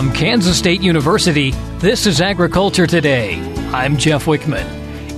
From Kansas State University, this is Agriculture Today. I'm Jeff Wickman.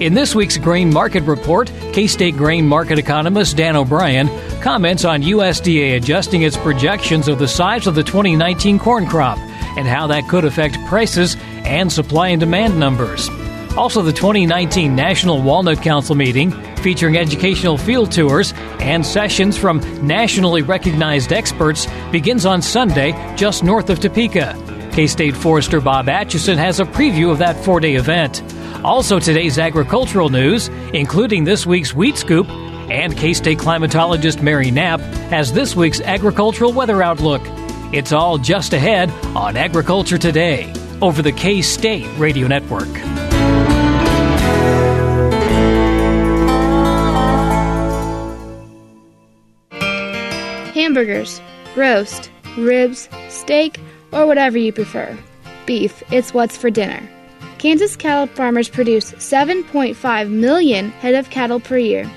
In this week's Grain Market Report, K-State grain market economist Dan O'Brien comments on USDA adjusting its projections of the size of the 2019 corn crop and how that could affect prices and supply and demand numbers. Also, the 2019 National Walnut Council Meeting, featuring educational field tours and sessions from nationally recognized experts, begins on Sunday just north of Topeka. K-State forester Bob Atchison has a preview of that four-day event. Also, today's agricultural news, including this week's wheat scoop, and K-State climatologist Mary Knapp has this week's agricultural weather outlook. It's all just ahead on Agriculture Today over the K-State Radio Network. Hamburgers, roast, ribs, steak, or whatever you prefer. Beef, it's what's for dinner. Kansas cattle farmers produce 7.5 million head of cattle per year.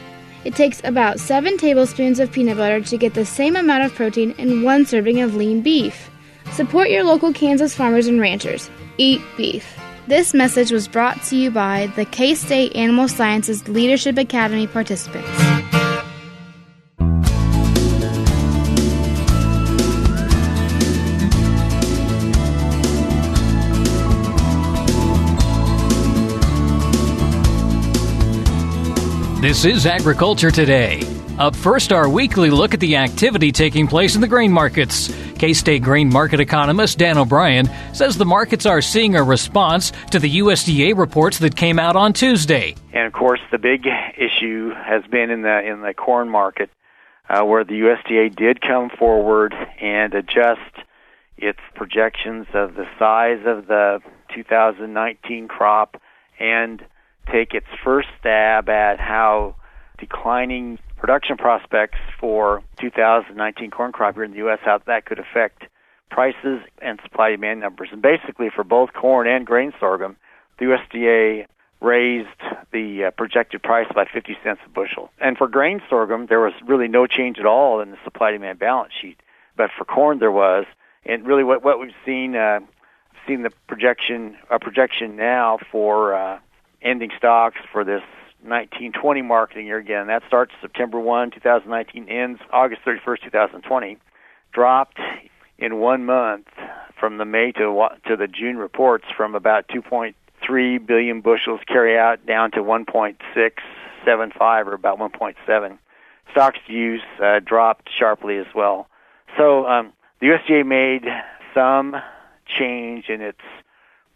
It takes about 7 tablespoons of peanut butter to get the same amount of protein in one serving of lean beef. Support your local Kansas farmers and ranchers. Eat beef. This message was brought to you by the K-State Animal Sciences Leadership Academy participants. This is Agriculture Today. Up first, our weekly look at the activity taking place in the grain markets. K-State grain market economist Dan O'Brien says the markets are seeing a response to the USDA reports that came out on Tuesday. And of course, the big issue has been in the corn market, where the USDA did come forward and adjust its projections of the size of the 2019 crop and take its first stab at how declining production prospects for 2019 corn crop here in the U.S., how that could affect prices and supply-demand numbers. And basically, for both corn and grain sorghum, the USDA raised the projected price by 50 cents a bushel. And for grain sorghum, there was really no change at all in the supply-demand balance sheet. But for corn, there was. And really what we've seen the projection now for ending stocks for this 1920 marketing year, again, that starts September 1, 2019, ends August 31st, 2020, dropped in 1 month from the May to the June reports from about 2.3 billion bushels carry out down to 1.675 or about 1.7. Stocks to use dropped sharply as well. So the USDA made some change in its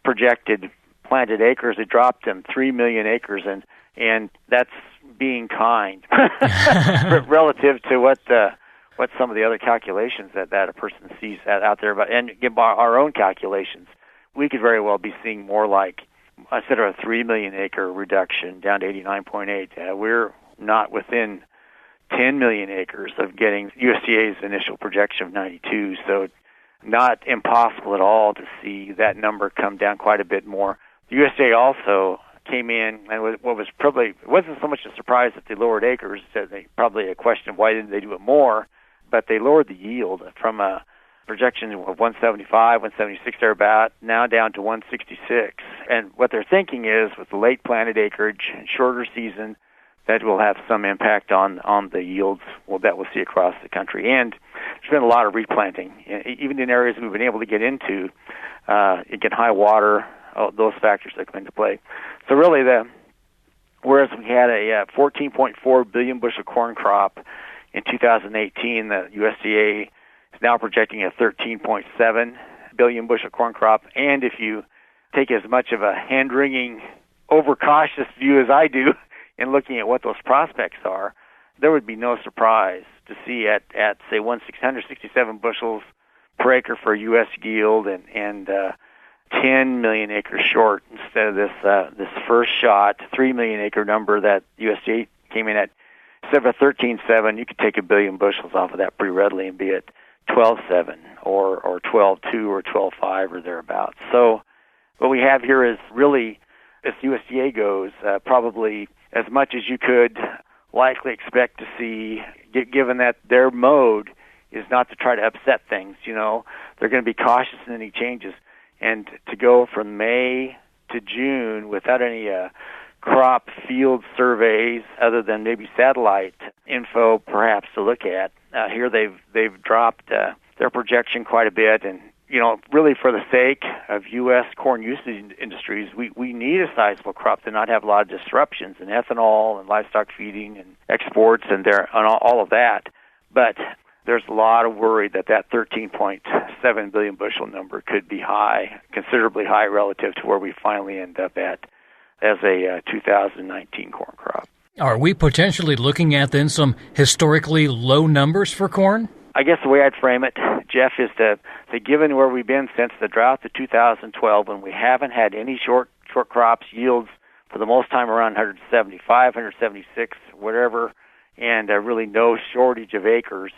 projected planted acres. It dropped them 3 million acres, and that's being kind relative to what some of the other calculations that a person sees out there. But and give our own calculations, we could very well be seeing more like instead of a 3 million acre reduction down to 89.8. We're not within 10 million acres of getting USDA's initial projection of 92. So not impossible at all to see that number come down quite a bit more. The USDA also came in, and what was probably, it wasn't so much a surprise that they lowered acres, probably a question of why didn't they do it more, but they lowered the yield from a projection of 175, 176 thereabout, now down to 166. And what they're thinking is, with the late planted acreage and shorter season, that will have some impact on the yields that we'll see across the country. And there's been a lot of replanting, even in areas we've been able to get into, get high water, those factors that come into play. So really, whereas we had a 14.4 billion bushel corn crop in 2018, the USDA is now projecting a 13.7 billion bushel corn crop. And if you take as much of a hand-wringing, overcautious view as I do in looking at what those prospects are, there would be no surprise to see at say 167 bushels per acre for U.S. yield and 10 million acres short instead of this first shot 3 million acre number that USDA came in at. Instead of a 13.7, you could take a billion bushels off of that pretty readily and be at 12.7 or 12.2 or 12.5 or thereabouts. So what we have here is really, as USDA goes, probably as much as you could likely expect to see, given that their mode is not to try to upset things. You know, they're going to be cautious in any changes. And to go from May to June without any crop field surveys other than maybe satellite info perhaps to look at, here they've dropped their projection quite a bit. And, really for the sake of U.S. corn usage industries, we need a sizable crop to not have a lot of disruptions in ethanol and livestock feeding and exports and all of that. But there's a lot of worry that 13.7 billion bushel number could be high, considerably high relative to where we finally end up at as a 2019 corn crop. Are we potentially looking at then some historically low numbers for corn? I guess the way I'd frame it, Jeff, is to given where we've been since the drought of 2012, when we haven't had any short crops, yields for the most time around 175, 176, whatever, and really no shortage of acres,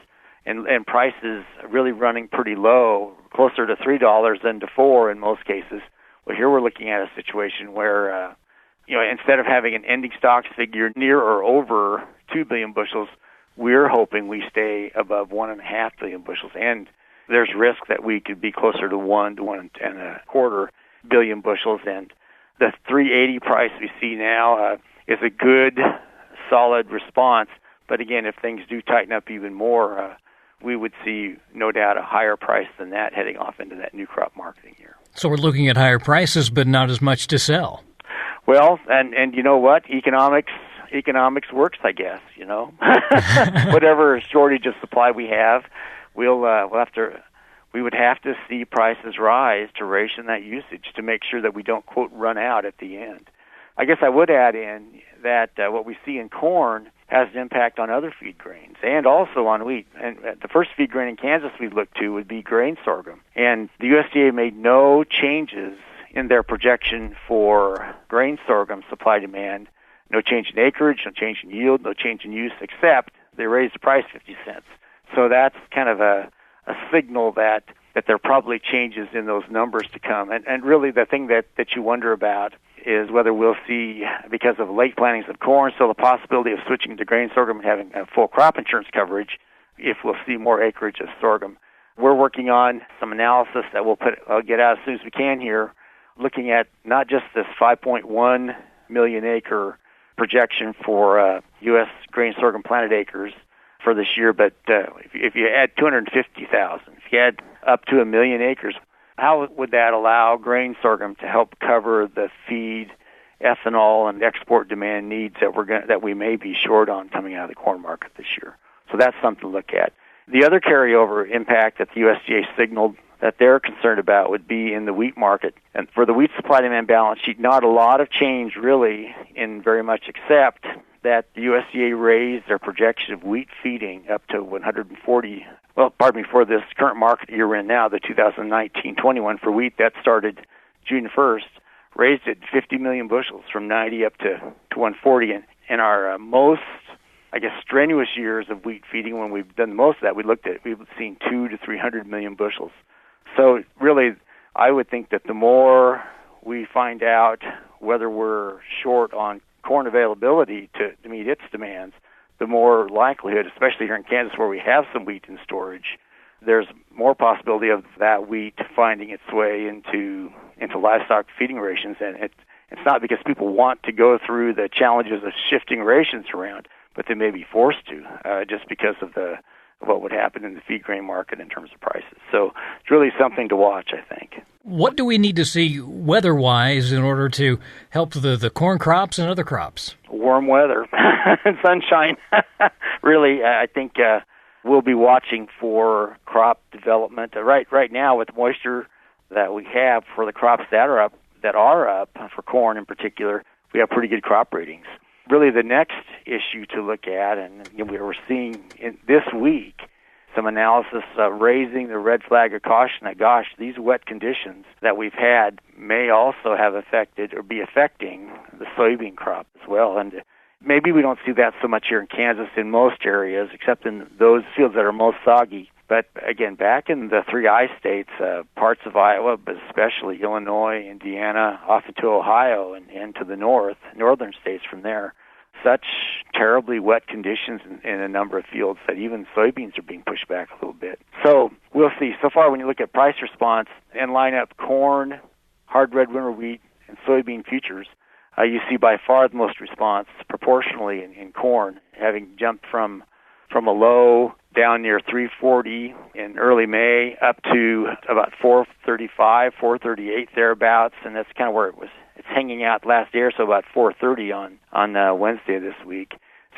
and prices really running pretty low, closer to $3 than to $4 in most cases. Well, here we're looking at a situation where, instead of having an ending stocks figure near or over 2 billion bushels, we're hoping we stay above 1.5 billion bushels, and there's risk that we could be closer to 1 to 1.25 billion bushels. And the 380 price we see now is a good, solid response. But again, if things do tighten up even more, we would see, no doubt, a higher price than that heading off into that new crop marketing year. So we're looking at higher prices, but not as much to sell. Well, and you know what? Economics works, I guess. Whatever shortage of supply we have, we would have to see prices rise to ration that usage to make sure that we don't, quote, run out at the end. I guess I would add in that what we see in corn has an impact on other feed grains and also on wheat. And the first feed grain in Kansas we look to would be grain sorghum. And the USDA made no changes in their projection for grain sorghum supply-demand. No change in acreage, no change in yield, no change in use, except they raised the price 50 cents. So that's kind of a signal that there are probably changes in those numbers to come. And really the thing that you wonder about is whether we'll see, because of late plantings of corn, so the possibility of switching to grain sorghum and having a full crop insurance coverage, if we'll see more acreage of sorghum. We're working on some analysis that I'll get out as soon as we can here, looking at not just this 5.1 million acre projection for U.S. grain sorghum planted acres for this year, but if you add 250,000, if you add up to 1 million acres, how would that allow grain sorghum to help cover the feed, ethanol, and export demand needs that we may be short on coming out of the corn market this year? So that's something to look at. The other carryover impact that the USDA signaled that they're concerned about would be in the wheat market. And for the wheat supply-demand balance sheet, not a lot of change really in very much, except that the USDA raised their projection of wheat feeding up to 140, for this current market year we're in now, the 2019-21 for wheat, that started June 1st, raised it 50 million bushels from 90 up to 140. And in our most, strenuous years of wheat feeding, when we've done the most of that, we've seen 200 to 300 million bushels. So really, I would think that the more we find out whether we're short on corn availability to meet its demands, the more likelihood, especially here in Kansas where we have some wheat in storage, there's more possibility of that wheat finding its way into livestock feeding rations. And it's not because people want to go through the challenges of shifting rations around, but they may be forced to just because of what would happen in the feed grain market in terms of prices. So it's really something to watch, I think. What do we need to see weather-wise in order to help the corn crops and other crops? Warm weather and sunshine. Really, I think we'll be watching for crop development. Right now, with the moisture that we have for the crops that are up, for corn in particular, we have pretty good crop ratings. Really, the next issue to look at, and we're seeing this week some analysis raising the red flag of caution that, these wet conditions that we've had may also have affected or be affecting the soybean crop as well. And maybe we don't see that so much here in Kansas in most areas, except in those fields that are most soggy. But again, back in the 3I states, parts of Iowa, but especially Illinois, Indiana, off into Ohio, and to the northern states from there, such terribly wet conditions in a number of fields that even soybeans are being pushed back a little bit. So we'll see. So far, when you look at price response and line up corn, hard red winter wheat, and soybean futures, you see by far the most response proportionally in corn, having jumped from a low down near 340 in early May up to about 435, 438 thereabouts, and that's kind of where it's hanging out last day or so, about 430 on Wednesday this week.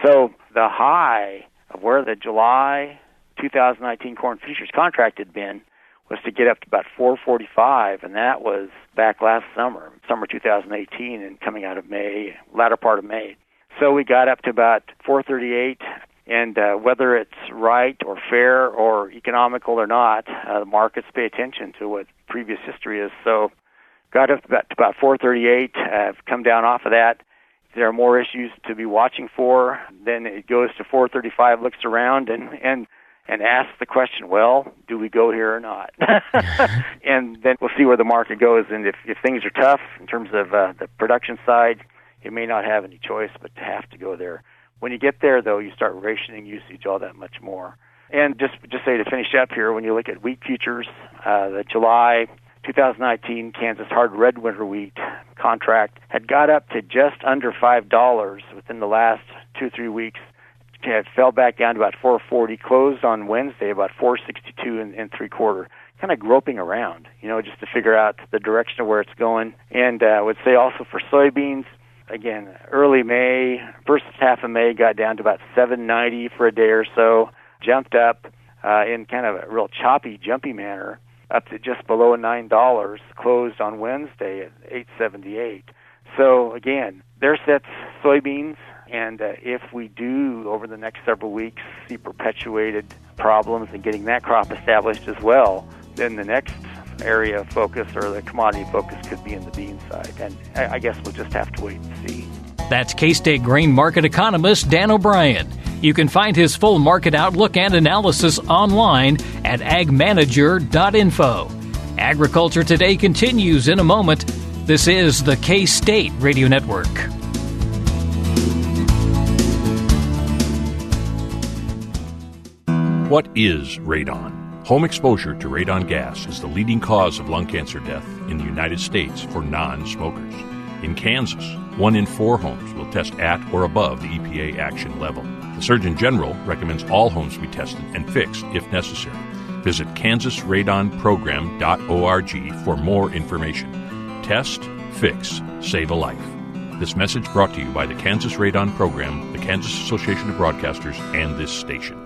So the high of where the July 2019 corn futures contract had been was to get up to about 445, and that was back last summer 2018, and coming out of May, latter part of May. So we got up to about 438, and whether it's right or fair or economical or not, the markets pay attention to what previous history is. So got up to about 438, have come down off of that. There are more issues to be watching for. Then it goes to 435, looks around, and asks the question, well, do we go here or not? And then we'll see where the market goes. And if things are tough in terms of the production side, you may not have any choice but to have to go there. When you get there, though, you start rationing usage all that much more. And just say to finish up here, when you look at wheat futures, the July 2019 Kansas hard red winter wheat contract had got up to just under $5 within the last 2-3 weeks. It fell back down to about 440, closed on Wednesday about 462 and 3/4, kind of groping around, just to figure out the direction of where it's going. And I would say also for soybeans, again, early May, first half of May got down to about 790 for a day or so, jumped up in kind of a real choppy, jumpy manner, up to just below $9, closed on Wednesday at 878. So again, there sits soybeans. And if we do, over the next several weeks, see perpetuated problems in getting that crop established as well, then the next area of focus or the commodity focus could be in the bean side. And I guess we'll just have to wait and see. That's K-State grain market economist Dan O'Brien. You can find his full market outlook and analysis online at agmanager.info. Agriculture Today continues in a moment. This is the K-State Radio Network. What is radon? Home exposure to radon gas is the leading cause of lung cancer death in the United States for non-smokers. In Kansas, 1 in 4 homes will test at or above the EPA action level. The Surgeon General recommends all homes be tested and fixed if necessary. Visit kansasradonprogram.org for more information. Test, fix, save a life. This message brought to you by the Kansas Radon Program, the Kansas Association of Broadcasters, and this station.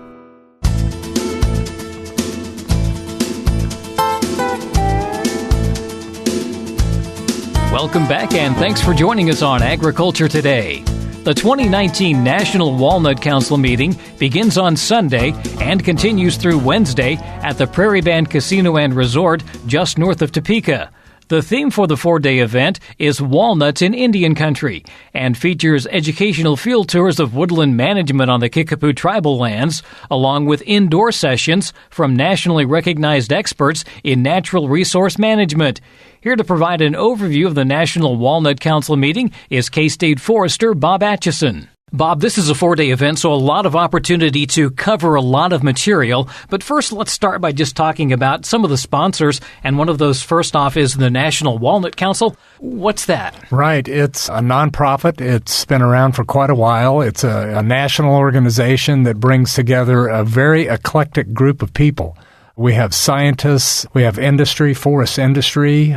Welcome back, and thanks for joining us on Agriculture Today. The 2019 National Walnut Council Meeting begins on Sunday and continues through Wednesday at the Prairie Band Casino and Resort just north of Topeka. The theme for the 4-day event is Walnuts in Indian Country and features educational field tours of woodland management on the Kickapoo tribal lands, along with indoor sessions from nationally recognized experts in natural resource management. Here to provide an overview of the National Walnut Council meeting is K-State forester Bob Atchison. Bob, this is a 4-day event, so a lot of opportunity to cover a lot of material. But first, let's start by just talking about some of the sponsors. And one of those, first off, is the National Walnut Council. What's that? Right. It's a nonprofit. It's been around for quite a while. It's a national organization that brings together a very eclectic group of people. We have scientists, we have industry, forest industry.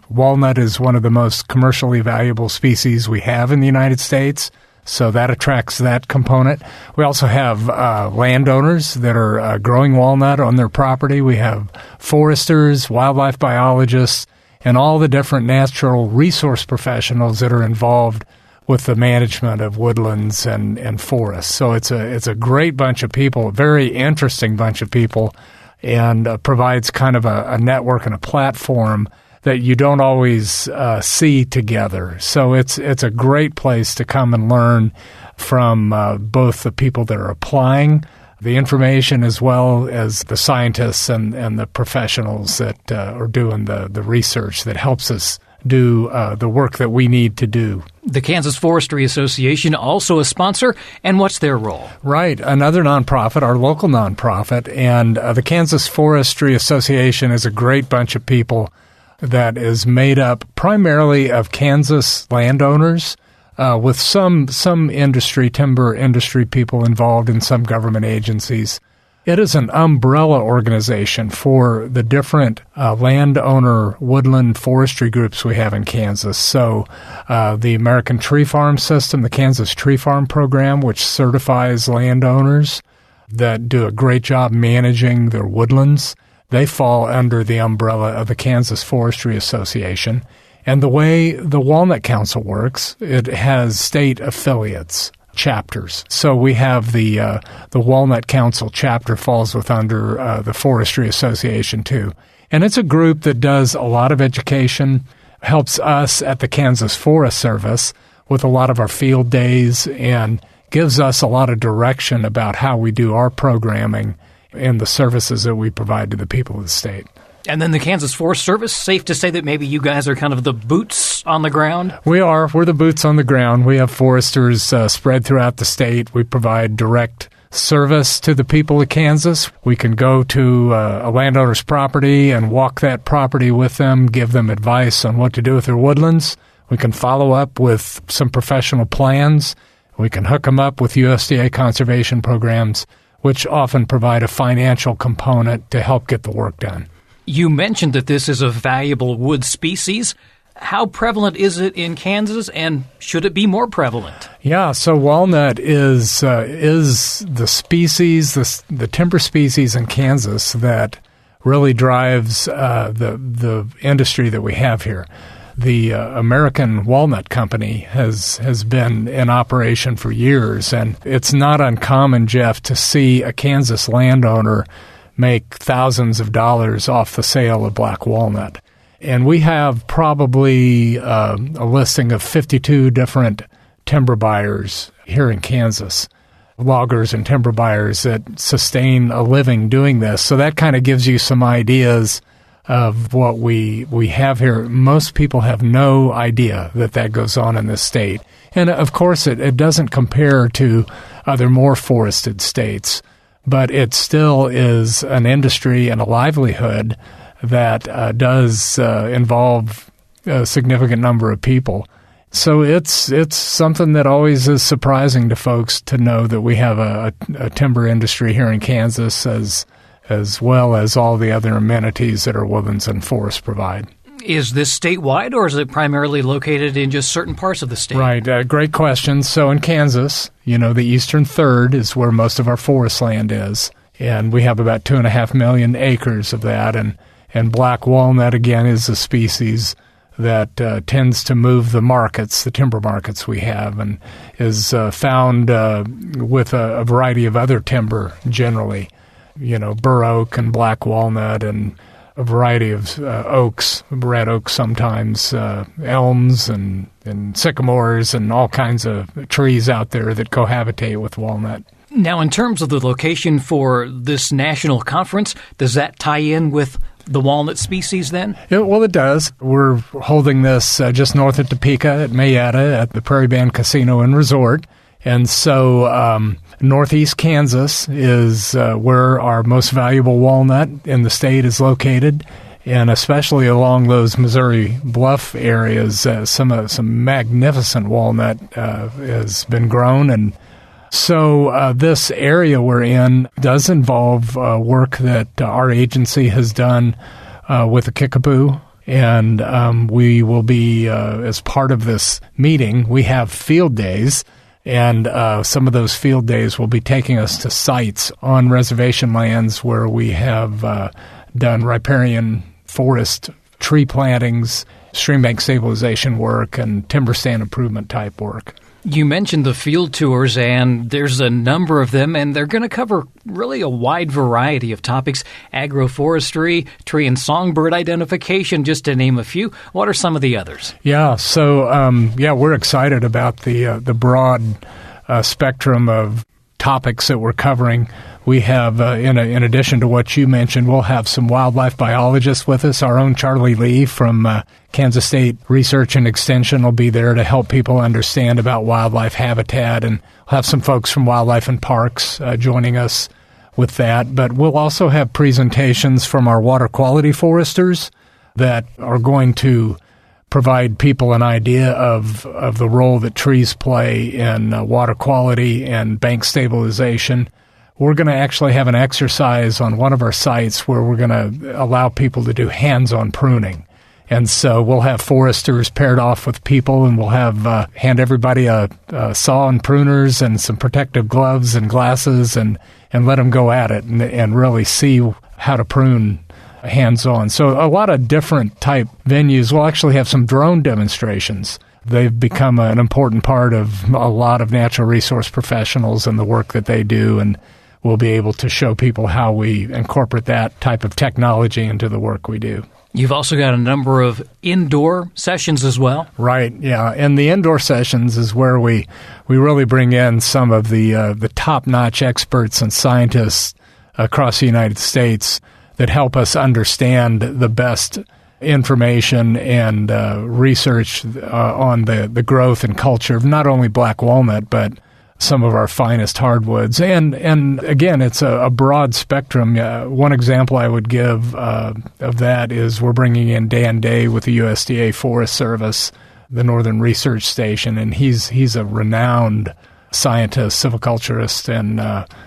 Walnut is one of the most commercially valuable species we have in the United States. So that attracts that component. We also have landowners that are growing walnut on their property. We have foresters, wildlife biologists, and all the different natural resource professionals that are involved with the management of woodlands and forests. So it's a great bunch of people, a very interesting bunch of people, and provides kind of a network and a platform that you don't always see together. So it's a great place to come and learn from both the people that are applying the information as well as the scientists and the professionals that are doing the research that helps us do the work that we need to do. The Kansas Forestry Association, also a sponsor, and what's their role? Right, another nonprofit, our local nonprofit, and the Kansas Forestry Association is a great bunch of people that is made up primarily of Kansas landowners, with some timber industry people involved in some government agencies. It is an umbrella organization for the different landowner woodland forestry groups we have in Kansas. So the American Tree Farm System, the Kansas Tree Farm Program, which certifies landowners that do a great job managing their woodlands, they fall under the umbrella of the Kansas Forestry Association. And the way the Walnut Council works, it has state affiliates, chapters. So we have the Walnut Council chapter falls under the Forestry Association too. And it's a group that does a lot of education, helps us at the Kansas Forest Service with a lot of our field days, and gives us a lot of direction about how we do our programming and the services that we provide to the people of the state. And then the Kansas Forest Service, safe to say that maybe you guys are kind of the boots on the ground? We are. We're the boots on the ground. We have foresters spread throughout the state. We provide direct service to the people of Kansas. We can go to a landowner's property and walk that property with them, give them advice on what to do with their woodlands. We can follow up with some professional plans. We can hook them up with USDA conservation programs, which often provide a financial component to help get the work done. You mentioned that this is a valuable wood species. How prevalent is it in Kansas, and should it be more prevalent? Yeah, so walnut is the species, the timber species in Kansas that really drives the industry that we have here. The American Walnut Company has been in operation for years, and it's not uncommon, Jeff, to see a Kansas landowner make thousands of dollars off the sale of black walnut. And we have probably a listing of 52 different timber buyers here in Kansas, loggers and timber buyers that sustain a living doing this. So that kind of gives you some ideas of what we have here. Most people have no idea that goes on in this state. And, of course, it doesn't compare to other more forested states, but it still is an industry and a livelihood that does involve a significant number of people. So it's something that always is surprising to folks to know that we have a timber industry here in Kansas as well as all the other amenities that our woodlands and forests provide. Is this statewide, or is it primarily located in just certain parts of the state? Right. Great question. So in Kansas, the eastern third is where most of our forest land is, and we have about 2.5 million acres of that. And black walnut, again, is a species that tends to move the markets, the timber markets we have, and is found with a variety of other timber generally, bur oak and black walnut and a variety of oaks, red oaks sometimes, elms and sycamores and all kinds of trees out there that cohabitate with walnut. Now, in terms of the location for this national conference, does that tie in with the walnut species then? Well, it does. We're holding this just north of Topeka at Mayetta at the Prairie Band Casino and Resort. And so northeast Kansas is where our most valuable walnut in the state is located, and especially along those Missouri Bluff areas, some magnificent walnut has been grown. And so this area we're in does involve work that our agency has done with the Kickapoo. And we will be, as part of this meeting, we have field days. And some of those field days will be taking us to sites on reservation lands where we have done riparian forest tree plantings, stream bank stabilization work, and timber stand improvement type work. You mentioned the field tours, and there's a number of them, and they're going to cover really a wide variety of topics: agroforestry, tree and songbird identification, just to name a few. What are some of the others? Yeah, so we're excited about the broad spectrum of topics that we're covering. We have, in addition to what you mentioned, we'll have some wildlife biologists with us. Our own Charlie Lee from Kansas State Research and Extension will be there to help people understand about wildlife habitat, and we'll have some folks from Wildlife and Parks joining us with that. But we'll also have presentations from our water quality foresters that are going to provide people an idea of the role that trees play in water quality and bank stabilization. We're going to actually have an exercise on one of our sites where we're going to allow people to do hands-on pruning. And so we'll have foresters paired off with people, and we'll have hand everybody a saw and pruners and some protective gloves and glasses and let them go at it and really see how to prune hands-on. So a lot of different type venues. We'll actually have some drone demonstrations. They've become an important part of a lot of natural resource professionals and the work that they do, and we'll be able to show people how we incorporate that type of technology into the work we do. You've also got a number of indoor sessions as well. Right, yeah. And the indoor sessions is where we really bring in some of the top-notch experts and scientists across the United States that help us understand the best information and research on the growth and culture of not only black walnut, but some of our finest hardwoods. And again, it's a broad spectrum. One example I would give of that is we're bringing in Dan Day with the USDA Forest Service, the Northern Research Station, and he's a renowned scientist, silviculturist, and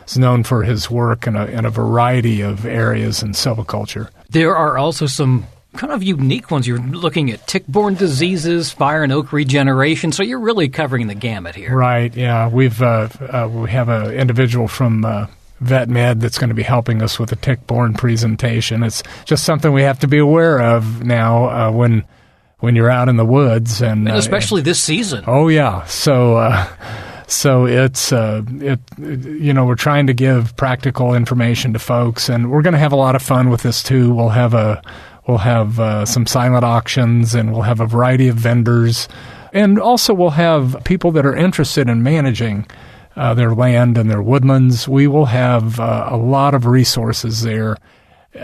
is known for his work in a variety of areas in silviculture. There are also some kind of unique ones. You're looking at tick-borne diseases, fire and oak regeneration, so you're really covering the gamut here. Right, yeah. We have an individual from Vet Med that's going to be helping us with a tick-borne presentation. It's just something we have to be aware of now when you're out in the woods. And especially this season. Oh, yeah. So it's, we're trying to give practical information to folks, and we're going to have a lot of fun with this too. We'll have some silent auctions, and we'll have a variety of vendors. And also we'll have people that are interested in managing their land and their woodlands. We will have a lot of resources there.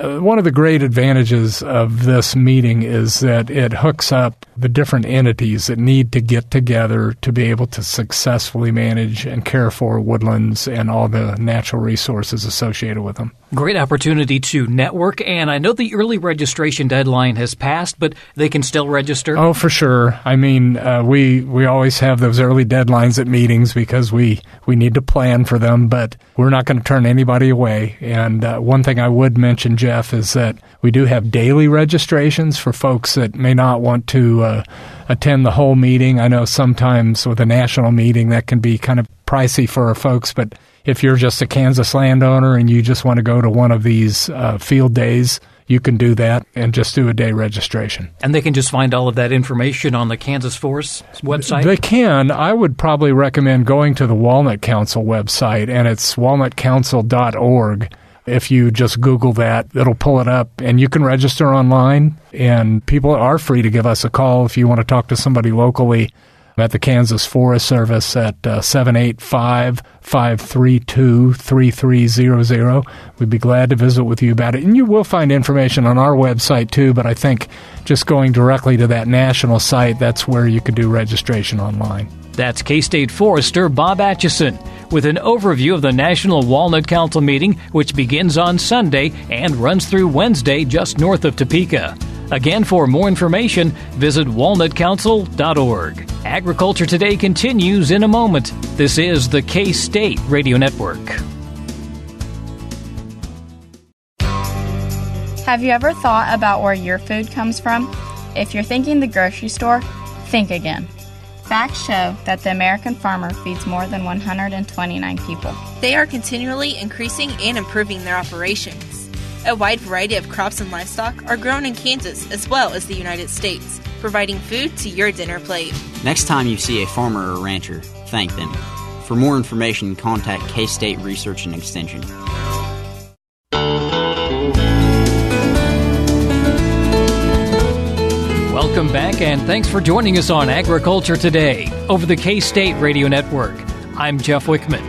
One of the great advantages of this meeting is that it hooks up the different entities that need to get together to be able to successfully manage and care for woodlands and all the natural resources associated with them. Great opportunity to network, and I know the early registration deadline has passed, but they can still register? Oh, for sure. I mean, we always have those early deadlines at meetings because we need to plan for them, but we're not going to turn anybody away. And one thing I would mention, Jeff, is that we do have daily registrations for folks that may not want to attend the whole meeting. I know sometimes with a national meeting that can be kind of pricey for our folks, but if you're just a Kansas landowner and you just want to go to one of these field days, you can do that and just do a day registration. And they can just find all of that information on the Kansas Forest website? They can. I would probably recommend going to the Walnut Council website, and it's walnutcouncil.org. If you just Google that, it'll pull it up, and you can register online, and people are free to give us a call if you want to talk to somebody locally at the Kansas Forest Service at 785-532-3300. We'd be glad to visit with you about it. And you will find information on our website, too, but I think just going directly to that national site, that's where you could do registration online. That's K-State Forester Bob Atchison with an overview of the National Walnut Council Meeting, which begins on Sunday and runs through Wednesday just north of Topeka. Again, for more information, visit walnutcouncil.org. Agriculture Today continues in a moment. This is the K-State Radio Network. Have you ever thought about where your food comes from? If you're thinking the grocery store, think again. Facts show that the American farmer feeds more than 129 people. They are continually increasing and improving their operations. A wide variety of crops and livestock are grown in Kansas as well as the United States, providing food to your dinner plate. Next time you see a farmer or rancher, thank them. For more information, contact K-State Research and Extension. Welcome back, and thanks for joining us on Agriculture Today over the K-State Radio Network. I'm Jeff Wickman.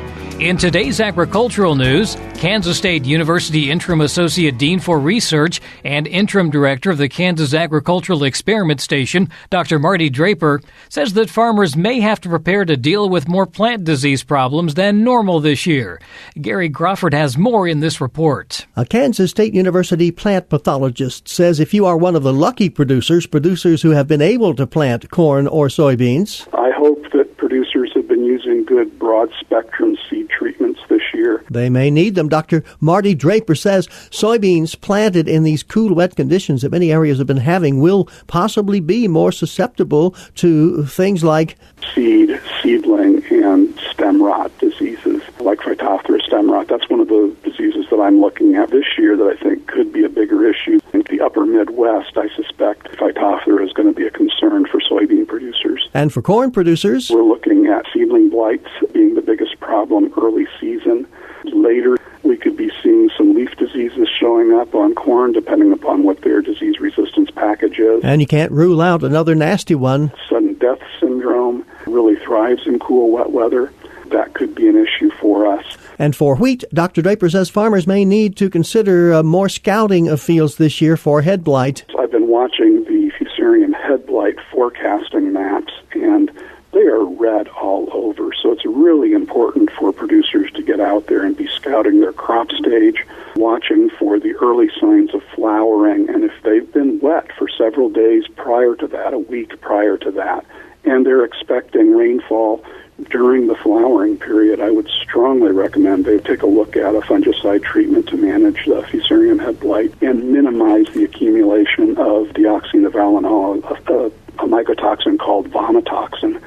In today's agricultural news, Kansas State University Interim Associate Dean for Research and Interim Director of the Kansas Agricultural Experiment Station, Dr. Marty Draper, says that farmers may have to prepare to deal with more plant disease problems than normal this year. Gary Crawford has more in this report. A Kansas State University plant pathologist says if you are one of the lucky producers who have been able to plant corn or soybeans, I hope that producers have been using good broad-spectrum seed treatments this year. They may need them. Dr. Marty Draper says soybeans planted in these cool, wet conditions that many areas have been having will possibly be more susceptible to things like seedling, and stem rot diseases, like Phytophthora stem rot. That's one of the diseases that I'm looking at this year that I think could be a bigger issue. In the upper Midwest, I suspect Phytophthora is going to be a concern for soybean producers. And for corn producers, we're looking at seedling blights being the biggest problem early season. Later, we could be seeing some leaf diseases showing up on corn, depending upon what their disease resistance package is. And you can't rule out another nasty one. Sudden death syndrome really thrives in cool, wet weather. That could be an issue for us. And for wheat, Dr. Draper says farmers may need to consider more scouting of fields this year for head blight. I've been watching the Fusarium head blight forecasting maps, and they are red all over. So it's really important for producers to get out there and be scouting their crop stage, watching for the early signs of flowering. And if they've been wet for several days prior to that, a week prior to that, and they're expecting rainfall during the flowering period, I would strongly recommend they take a look at a fungicide treatment to manage the Fusarium head blight and minimize the accumulation of deoxynivalenol, a mycotoxin called vomitoxin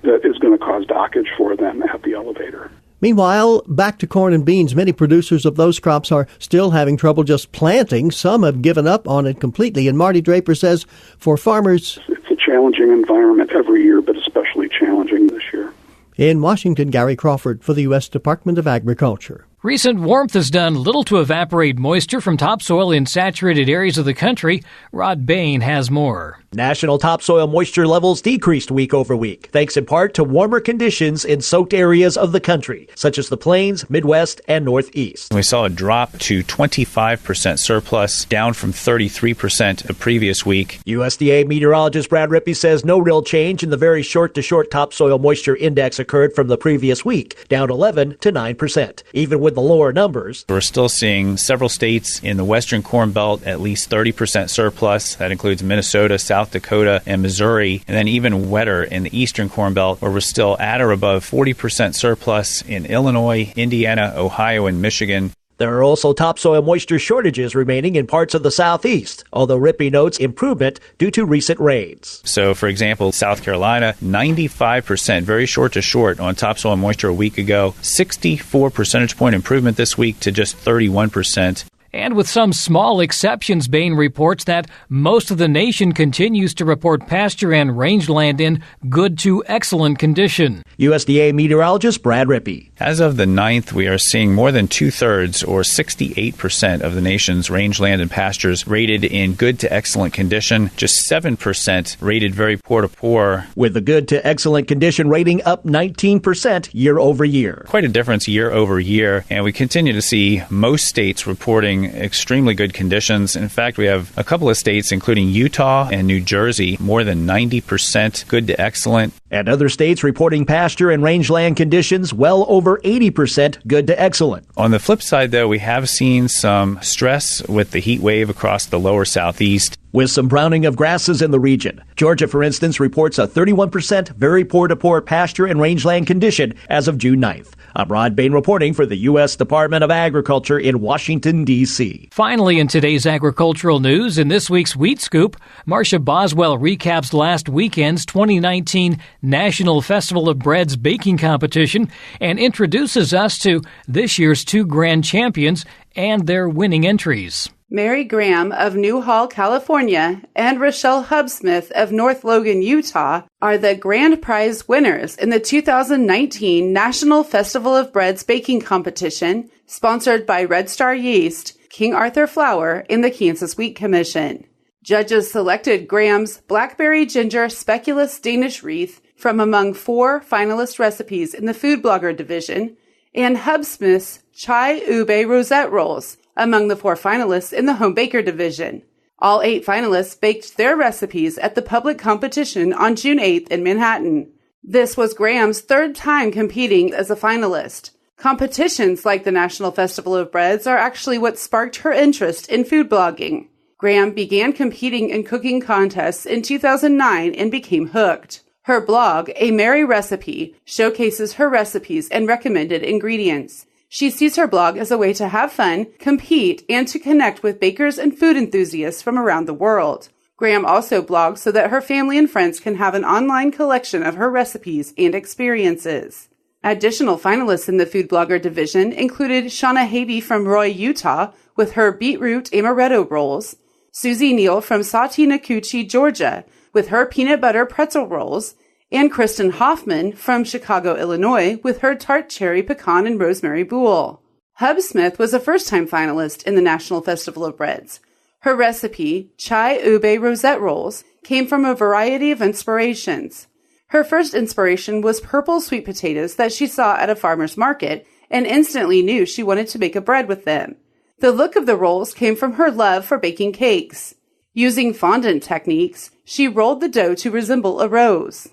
that is going to cause dockage for them at the elevator. Meanwhile, back to corn and beans, many producers of those crops are still having trouble just planting. Some have given up on it completely. And Marty Draper says for farmers, it's a challenging environment every year, but especially challenging this year. In Washington, Gary Crawford for the U.S. Department of Agriculture. Recent warmth has done little to evaporate moisture from topsoil in saturated areas of the country. Rod Bain has more. National topsoil moisture levels decreased week over week, thanks in part to warmer conditions in soaked areas of the country, such as the Plains, Midwest, and Northeast. We saw a drop to 25% surplus, down from 33% the previous week. USDA meteorologist Brad Rippey says no real change in the very short-to-short topsoil moisture index occurred from the previous week, down 11 to 9%. Even with the lower numbers, we're still seeing several states in the western Corn Belt at least 30% surplus. That includes Minnesota, South Dakota, and Missouri, and then even wetter in the eastern Corn Belt, where we're still at or above 40% surplus in Illinois, Indiana, Ohio, and Michigan. There are also topsoil moisture shortages remaining in parts of the southeast, although Rippey notes improvement due to recent rains. So, for example, South Carolina, 95%, very short to short on topsoil moisture a week ago, 64 percentage point improvement this week to just 31%. And with some small exceptions, Bain reports that most of the nation continues to report pasture and rangeland in good to excellent condition. USDA meteorologist Brad Rippey. As of the 9th, we are seeing more than two-thirds, or 68% of the nation's rangeland and pastures rated in good to excellent condition, just 7% rated very poor to poor. With the good to excellent condition rating up 19% year over year. Quite a difference year over year, and we continue to see most states reporting extremely good conditions. In fact, we have a couple of states, including Utah and New Jersey, more than 90% good to excellent. And other states reporting pasture and rangeland conditions well over 80% good to excellent. On the flip side, though, we have seen some stress with the heat wave across the lower southeast. With some browning of grasses in the region. Georgia, for instance, reports a 31% very poor to poor pasture and rangeland condition as of June 9th. I'm Rod Bain reporting for the U.S. Department of Agriculture in Washington, D.C. Finally, in today's agricultural news, in this week's Wheat Scoop, Marcia Boswell recaps last weekend's 2019 National Festival of Bread's baking competition and introduces us to this year's two grand champions and their winning entries. Mary Graham of Newhall, California, and Rochelle Hubsmith of North Logan, Utah, are the grand prize winners in the 2019 National Festival of Bread's baking competition, sponsored by Red Star Yeast, King Arthur Flour, and the Kansas Wheat Commission. Judges selected Graham's Blackberry Ginger Speculous Danish Wreath from among 4 finalist recipes in the Food Blogger division, and Hubsmith's Chai Ube Rosette Rolls among the 4 finalists in the Home Baker division. All 8 finalists baked their recipes at the public competition on June 8th in Manhattan. This was Graham's 3rd time competing as a finalist. Competitions like the National Festival of Breads are actually what sparked her interest in food blogging. Graham began competing in cooking contests in 2009 and became hooked. Her blog, A Merry Recipe, showcases her recipes and recommended ingredients. She sees her blog as a way to have fun, compete, and to connect with bakers and food enthusiasts from around the world. Graham also blogs so that her family and friends can have an online collection of her recipes and experiences. Additional finalists in the food blogger division included Shauna Habe from Roy, Utah, with her beetroot amaretto rolls, Susie Neal from Sati Nakuchi, Georgia, with her peanut butter pretzel rolls, and Kristen Hoffman from Chicago, Illinois, with her tart cherry pecan and rosemary boule. Hubsmith was a first-time finalist in the National Festival of Breads. Her recipe, Chai Ube Rosette Rolls, came from a variety of inspirations. Her first inspiration was purple sweet potatoes that she saw at a farmer's market and instantly knew she wanted to make a bread with them. The look of the rolls came from her love for baking cakes. Using fondant techniques, she rolled the dough to resemble a rose.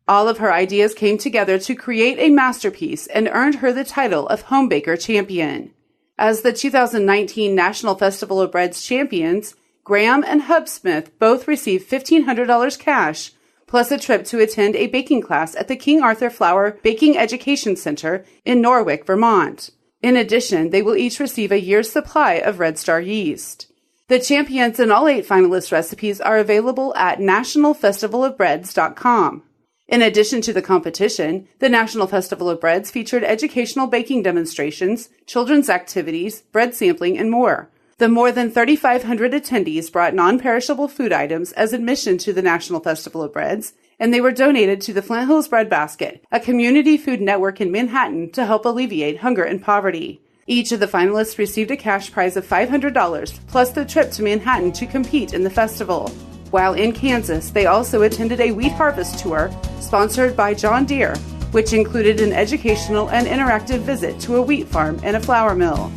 All of her ideas came together to create a masterpiece and earned her the title of Home Baker Champion. As the 2019 National Festival of Breads champions, Graham and Hubsmith both received $1,500 cash, plus a trip to attend a baking class at the King Arthur Flour Baking Education Center in Norwich, Vermont. In addition, they will each receive a year's supply of Red Star yeast. The champions and all 8 finalist recipes are available at nationalfestivalofbreads.com. In addition to the competition, the National Festival of Breads featured educational baking demonstrations, children's activities, bread sampling, and more. The more than 3,500 attendees brought non-perishable food items as admission to the National Festival of Breads, and they were donated to the Flint Hills Bread Basket, a community food network in Manhattan to help alleviate hunger and poverty. Each of the finalists received a cash prize of $500, plus the trip to Manhattan to compete in the festival. While in Kansas, they also attended a wheat harvest tour sponsored by John Deere, which included an educational and interactive visit to a wheat farm and a flour mill.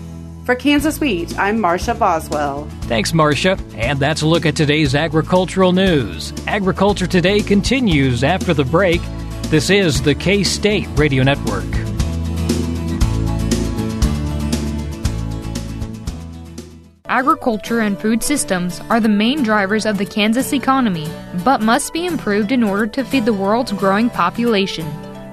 For Kansas Wheat, I'm Marcia Boswell. Thanks, Marcia. And that's a look at today's agricultural news. Agriculture Today continues after the break. This is the K-State Radio Network. Agriculture and food systems are the main drivers of the Kansas economy, but must be improved in order to feed the world's growing population.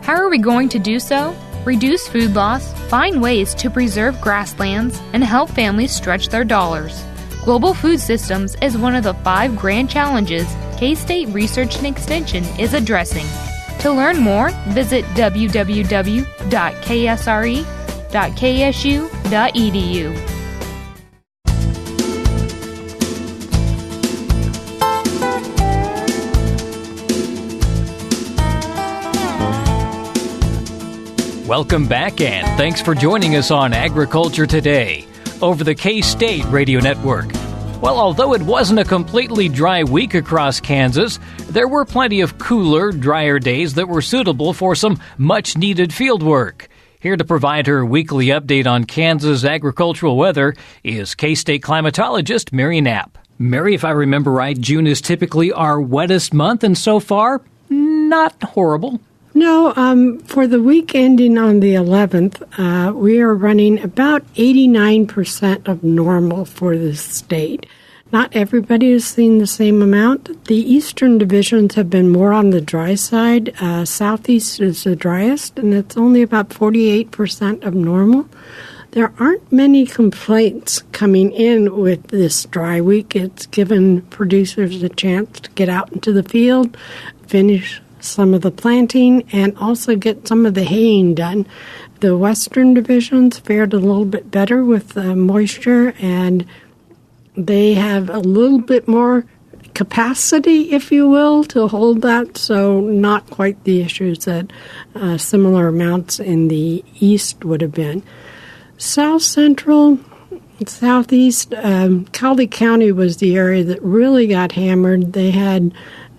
How are we going to do so? Reduce food loss, find ways to preserve grasslands, and help families stretch their dollars. Global food systems is one of the 5 grand challenges K-State Research and Extension is addressing. To learn more, visit www.ksre.ksu.edu. Welcome back, and thanks for joining us on Agriculture Today over the K-State Radio Network. Well, although it wasn't a completely dry week across Kansas, there were plenty of cooler, drier days that were suitable for some much-needed field work. Here to provide her weekly update on Kansas agricultural weather is K-State climatologist Mary Knapp. Mary, if I remember right, June is typically our wettest month, and so far, not horrible. No, for the week ending on the 11th, we are running about 89% of normal for the state. Not everybody has seen the same amount. The eastern divisions have been more on the dry side. Southeast is the driest, and it's only about 48% of normal. There aren't many complaints coming in with this dry week. It's given producers a chance to get out into the field, finish some of the planting, and also get some of the haying done. The western divisions fared a little bit better with the moisture, and they have a little bit more capacity, if you will, to hold that, so not quite the issues that similar amounts in the east would have been. South Central, Southeast, Cowley County was the area that really got hammered. They had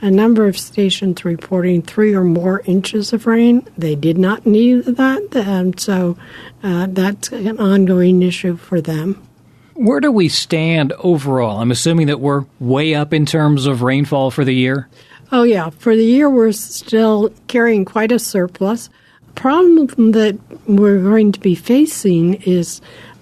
a number of stations reporting 3 or more inches of rain. They did not need that, so that's an ongoing issue for them. Where do we stand overall? I'm assuming that we're way up in terms of rainfall for the year. Oh, yeah. For the year, we're still carrying quite a surplus. Problem that we're going to be facing is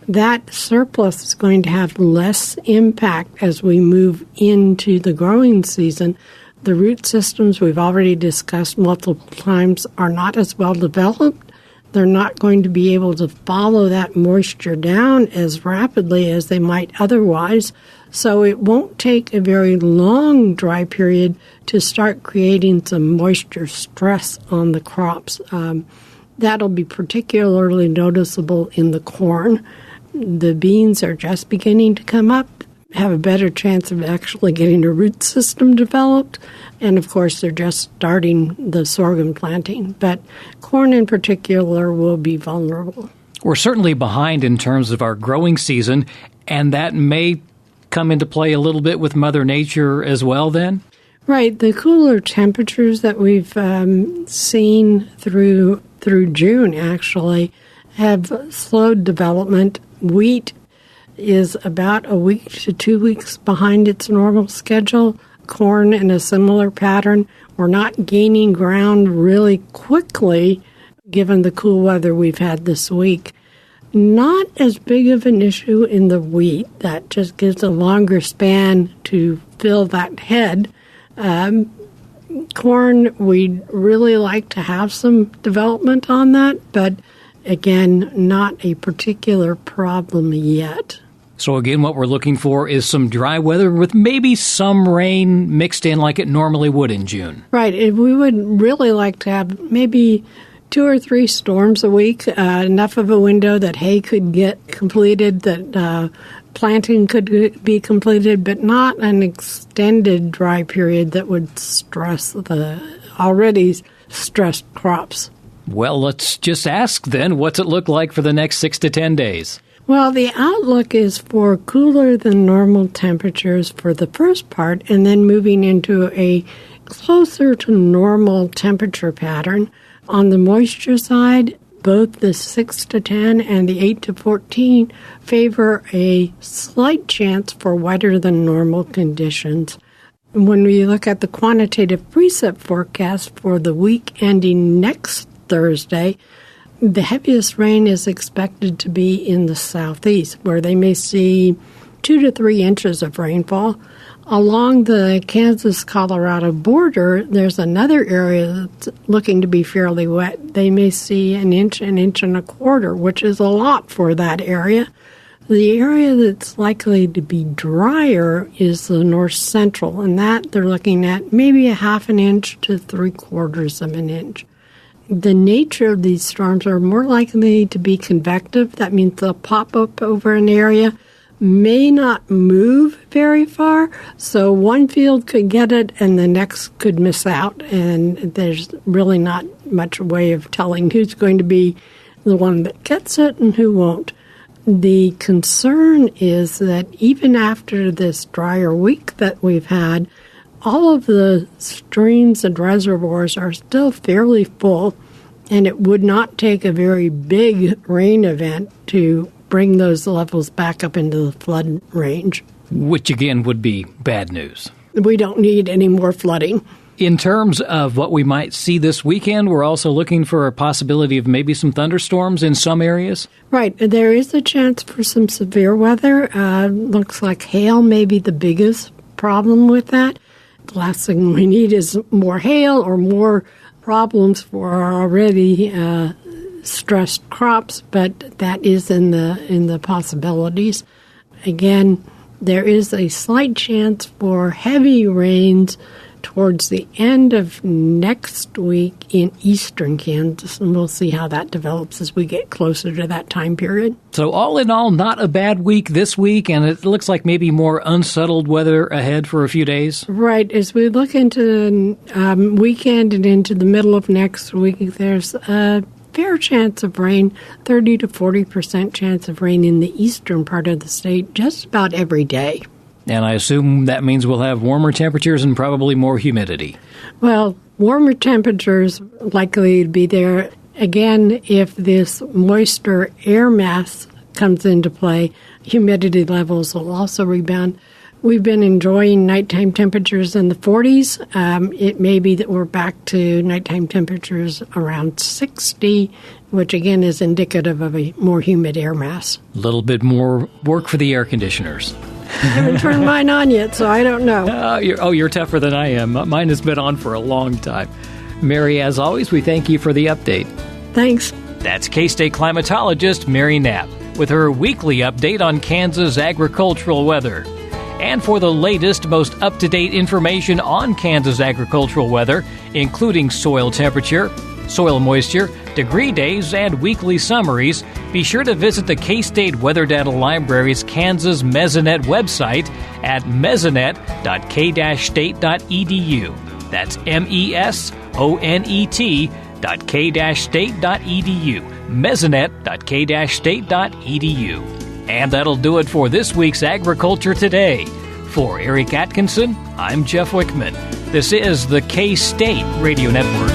that surplus is going to have less impact as we move into the growing season. The root systems we've already discussed multiple times are not as well developed. They're not going to be able to follow that moisture down as rapidly as they might otherwise. So it won't take a very long dry period to start creating some moisture stress on the crops. That'll be particularly noticeable in the corn. The beans are just beginning to come up, have a better chance of actually getting a root system developed. And, of course, they're just starting the sorghum planting. But corn in particular will be vulnerable. We're certainly behind in terms of our growing season, and that may come into play a little bit with Mother Nature as well then? Right. The cooler temperatures that we've seen through June, actually, have slowed development. Wheat is about a week to 2 weeks behind its normal schedule. Corn in a similar pattern. We're not gaining ground really quickly given the cool weather we've had this week. Not as big of an issue in the wheat. That just gives a longer span to fill that head. Corn, we'd really like to have some development on that, but again, not a particular problem yet. So again, what we're looking for is some dry weather with maybe some rain mixed in like it normally would in June. Right. We would really like to have maybe 2 or 3 storms a week, enough of a window that hay could get completed, that planting could be completed, but not an extended dry period that would stress the already stressed crops. Well, let's just ask then, what's it look like for the next 6 to 10 days? Well, the outlook is for cooler than normal temperatures for the first part, and then moving into a closer to normal temperature pattern. On the moisture side, both the 6 to 10 and the 8 to 14 favor a slight chance for wetter than normal conditions. When we look at the quantitative precip forecast for the week ending next Thursday, the heaviest rain is expected to be in the southeast, where they may see 2 to 3 inches of rainfall. Along the Kansas-Colorado border, there's another area that's looking to be fairly wet. They may see an inch and a quarter, which is a lot for that area. The area that's likely to be drier is the north central, and that they're looking at maybe a half an inch to 3/4 of an inch. The nature of these storms are more likely to be convective. That means they'll pop up over an area, may not move very far, so one field could get it and the next could miss out, and there's really not much way of telling who's going to be the one that gets it and who won't. The concern is that even after this drier week that we've had, all of the streams and reservoirs are still fairly full, and it would not take a very big rain event to bring those levels back up into the flood range. Which, again, would be bad news. We don't need any more flooding. In terms of what we might see this weekend, we're also looking for a possibility of maybe some thunderstorms in some areas? Right. There is a chance for some severe weather. Looks like hail may be the biggest problem with that. The last thing we need is more hail or more problems for our already stressed crops, but that is in the possibilities. Again, there is a slight chance for heavy rains towards the end of next week in eastern Kansas, and we'll see how that develops as we get closer to that time period. So all in all, not a bad week this week, and it looks like maybe more unsettled weather ahead for a few days. Right. As we look into weekend and into the middle of next week, there's a fair chance of rain, 30 to 40% chance of rain in the eastern part of the state just about every day. And I assume that means we'll have warmer temperatures and probably more humidity. Well, warmer temperatures likely to be there. Again, if this moisture air mass comes into play, humidity levels will also rebound. We've been enjoying nighttime temperatures in the 40s. It may be that we're back to nighttime temperatures around 60, which again is indicative of a more humid air mass. A little bit more work for the air conditioners. I haven't turned mine on yet, so I don't know. You're tougher than I am. Mine has been on for a long time. Mary, as always, we thank you for the update. Thanks. That's K-State climatologist Mary Knapp with her weekly update on Kansas agricultural weather. And for the latest, most up-to-date information on Kansas agricultural weather, including soil temperature, soil moisture, degree days, and weekly summaries, be sure to visit the K-State Weather Data Library's Kansas Mesonet website at mesonet.k-state.edu. That's mesonet.k-state.edu. mesonet.k-state.edu. And that'll do it for this week's Agriculture Today. For Eric Atkinson, I'm Jeff Wickman. This is the K-State Radio Network.